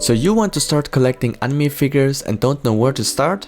So you want to start collecting anime figures and don't know where to start?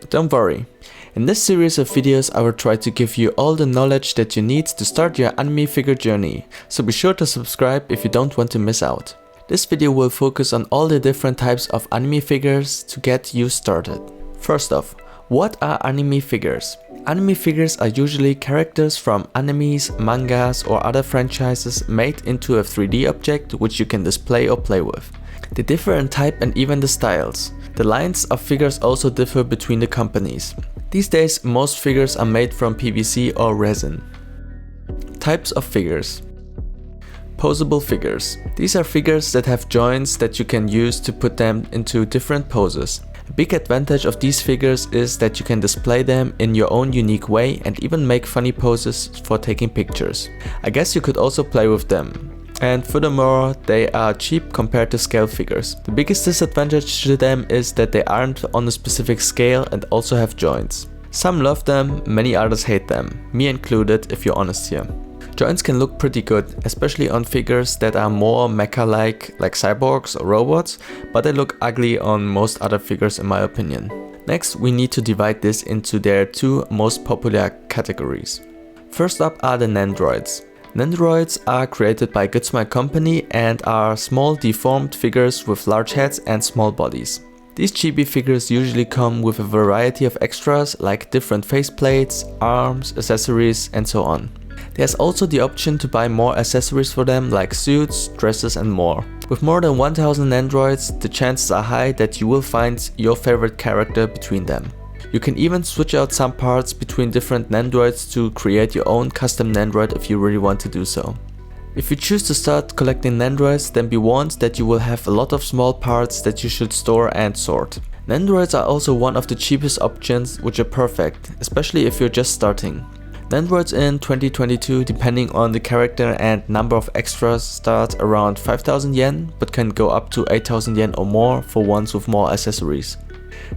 Don't worry. In this series of videos I will try to give you all the knowledge that you need to start your anime figure journey, so be sure to subscribe if you don't want to miss out. This video will focus on all the different types of anime figures to get you started. First off, what are anime figures? Anime figures are usually characters from animes, mangas or other franchises made into a 3D object which you can display or play with. They differ in type and even the styles. The lines of figures also differ between the companies. These days most figures are made from PVC or resin. Types of figures. Posable figures. These are figures that have joints that you can use to put them into different poses. A big advantage of these figures is that you can display them in your own unique way and even make funny poses for taking pictures. I guess you could also play with them. And furthermore, they are cheap compared to scale figures. The biggest disadvantage to them is that they aren't on a specific scale and also have joints. Some love them, many others hate them, me included if you're honest here. Joints can look pretty good, especially on figures that are more mecha-like cyborgs or robots, but they look ugly on most other figures in my opinion. Next, we need to divide this into their two most popular categories. First up are the NENDOROIDS. NENDOROIDS are created by Good Smile Company and are small deformed figures with large heads and small bodies. These chibi figures usually come with a variety of extras like different faceplates, arms, accessories and so on. There's also the option to buy more accessories for them like suits, dresses and more. With more than 1000 NENDOROIDS, the chances are high that you will find your favorite character between them. You can even switch out some parts between different NENDOROIDS to create your own custom NENDOROID if you really want to do so. If you choose to start collecting NENDOROIDs, then be warned that you will have a lot of small parts that you should store and sort. NENDOROIDs are also one of the cheapest options, which are perfect, especially if you're just starting. NENDOROIDs in 2022, depending on the character and number of extras, start around 5000 yen, but can go up to 8000 yen or more for ones with more accessories.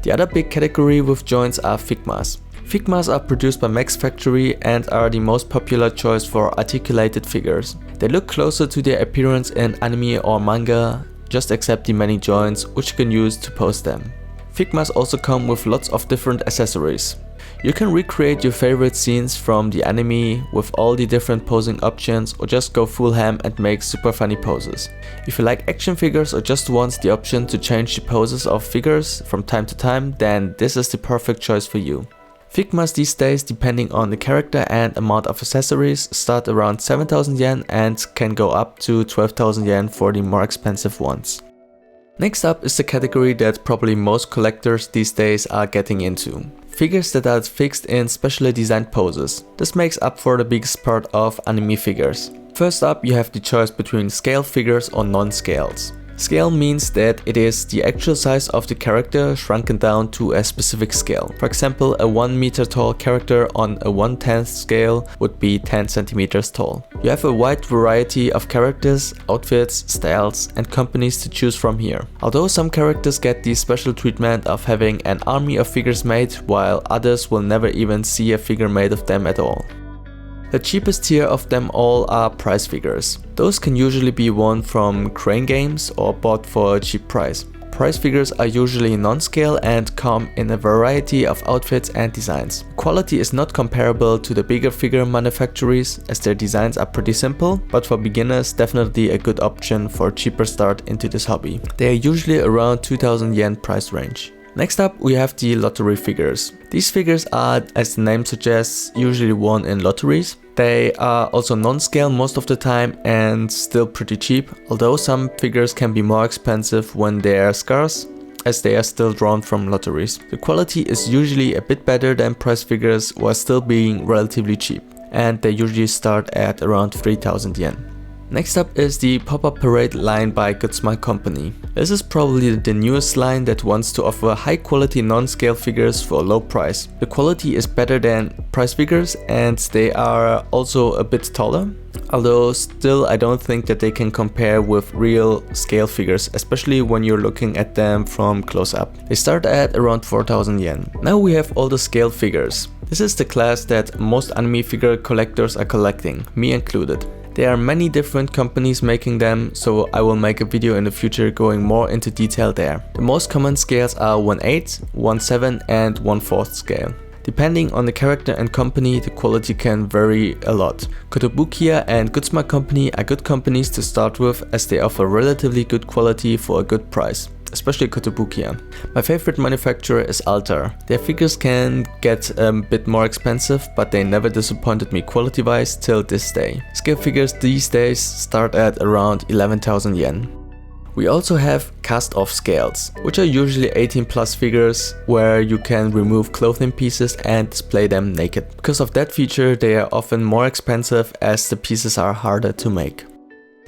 The other big category with joints are FIGMAS. FIGMAS are produced by Max Factory and are the most popular choice for articulated figures. They look closer to their appearance in anime or manga, just accept the many joints which you can use to pose them. FIGMAS also come with lots of different accessories. You can recreate your favorite scenes from the anime with all the different posing options or just go full ham and make super funny poses. If you like action figures or just want the option to change the poses of figures from time to time, then this is the perfect choice for you. FIGMAS these days, depending on the character and amount of accessories, start around 7000 yen and can go up to 12,000 yen for the more expensive ones. Next up is the category that probably most collectors these days are getting into. Figures that are fixed in specially designed poses. This makes up for the biggest part of anime figures. First up, you have the choice between scale figures or non-scales. Scale means that it is the actual size of the character shrunken down to a specific scale. For example, a 1 meter tall character on a 1/10 scale would be 10 centimeters tall. You have a wide variety of characters, outfits, styles and companies to choose from here. Although some characters get the special treatment of having an army of figures made, while others will never even see a figure made of them at all. The cheapest tier of them all are prize figures. Those can usually be won from crane games or bought for a cheap price. Prize figures are usually non-scale and come in a variety of outfits and designs. Quality is not comparable to the bigger figure manufacturers as their designs are pretty simple, but for beginners definitely a good option for a cheaper start into this hobby. They are usually around 2000 yen price range. Next up we have the lottery figures. These figures are, as the name suggests, usually won in lotteries. They are also non-scale most of the time and still pretty cheap, although some figures can be more expensive when they are scarce, as they are still drawn from lotteries. The quality is usually a bit better than prize figures while still being relatively cheap, and they usually start at around 3000 yen. Next up is the Pop-Up Parade line by Good Smile Company. This is probably the newest line that wants to offer high quality non-scale figures for a low price. The quality is better than prize figures and they are also a bit taller. Although still I don't think that they can compare with real scale figures, especially when you're looking at them from close up. They start at around 4000 yen. Now we have all the scale figures. This is the class that most anime figure collectors are collecting, me included. There are many different companies making them, so I will make a video in the future going more into detail there. The most common scales are 1/8, 1/7 and 1/4 scale. Depending on the character and company, the quality can vary a lot. Kotobukiya and Goodsmart Company are good companies to start with, as they offer relatively good quality for a good price, especially Kotobukiya. My favorite manufacturer is Altar. Their figures can get a bit more expensive, but they never disappointed me quality wise till this day. Scale figures these days start at around 11,000 yen. We also have cast-off scales, which are usually 18+ figures where you can remove clothing pieces and display them naked. Because of that feature, they are often more expensive as the pieces are harder to make.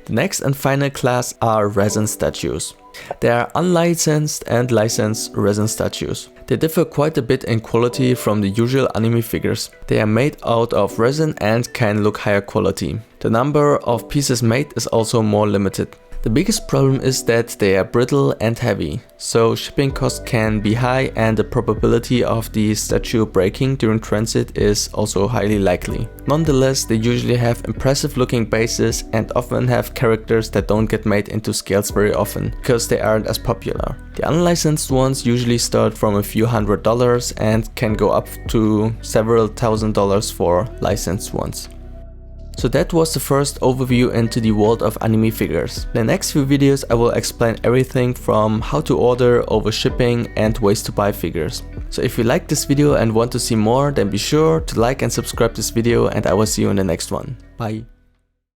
The next and final class are resin statues. They are unlicensed and licensed resin statues. They differ quite a bit in quality from the usual anime figures. They are made out of resin and can look higher quality. The number of pieces made is also more limited. The biggest problem is that they are brittle and heavy, so shipping costs can be high and the probability of the statue breaking during transit is also highly likely. Nonetheless, they usually have impressive looking bases and often have characters that don't get made into scales very often, because they aren't as popular. The unlicensed ones usually start from a few $100s and can go up to several $1,000s for licensed ones. So that was the first overview into the world of anime figures. In the next few videos I will explain everything from how to order, over shipping and ways to buy figures. So if you liked this video and want to see more, then be sure to like and subscribe this video, and I will see you in the next one. Bye.